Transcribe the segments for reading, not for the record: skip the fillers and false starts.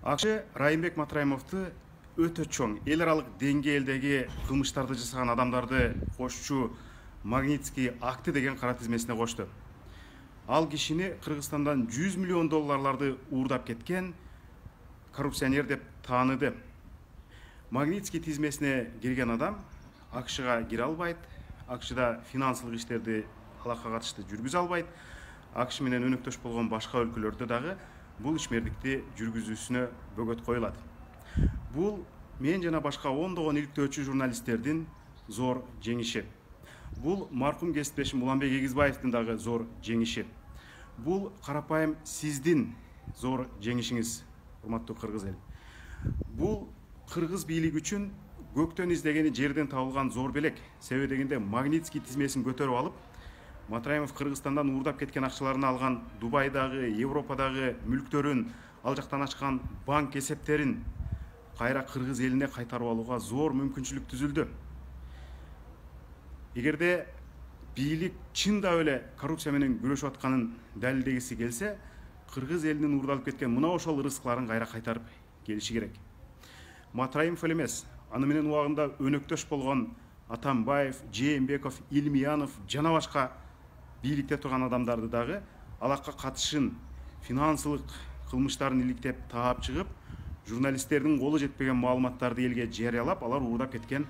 Акшы Райымбек Матраимовду өтө чоң эл аралык деңгээлдеги кылмыштарды жасаган адамдарды кошчу Магнитский акты деген кара тизмесине кошту. Ал кишини Кыргызстандан 100 миллион долларларды уурдап кеткен коррупционер деп тааныды. Магнитский тизмесине кирген адам акшга кире албайт, акшда финансылык иштерди алакка катыштуу жүргүзө албайт. Акш менен өнөктөш болгон башка өлкөлөрдө дагы бул ишмердикти жүргүзүүсүнө бөгөт коюлат. Бул мен жана башка ондогон иликтөөчү журналисттердин зор жеңиши. Бул маркум кесиптешим Уланбек Эгизбаевдин дагы зор жеңиши. Бул карапайым сиздин зор жеңишиңиз, урматтуу кыргыз эл. Бул кыргыз бийлиги үчүн көктөн издегени жерден табылган зор белек. Себеби дегенде Магнитский тизмесин көтөрүп алып, Матраимов Кыргызстандан уурдап кеткен акчаларын алган Дубайдагы, Европадагы мүлктөрүн, ал жактан ачкан банк эсептерин кайра кыргыз элине кайтарып алууга зор мүмкүнчүлүк түзүлдү. Эгерде бийлик чында эле коррупция менен күрөшүп атканын далилдегиси келсе, кыргыз элинин уурдалып кеткен мына ошол ырыскыларын кайра кайтарып келиши керек. Матраимов эле эмес, аны менен убагында өнөктөш болгон Атамбаев, Жээнбеков, Илмиянов жана башка бийликте турган адамдарды дагы алакка катышын, финансылык кылмыштарын иликтеп таап чыгып, журналисттердин колу жетпеген маалыматтарды элге жарыялап, алар уурдап кеткен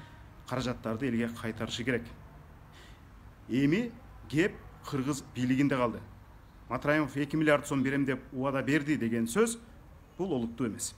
каражаттарды элге кайтарышы керек. Эми кеп кыргыз бийлигинде калды. Матраимов 2 миллиард сом берем деп убада берди деген сөз бул олуттуу эмес.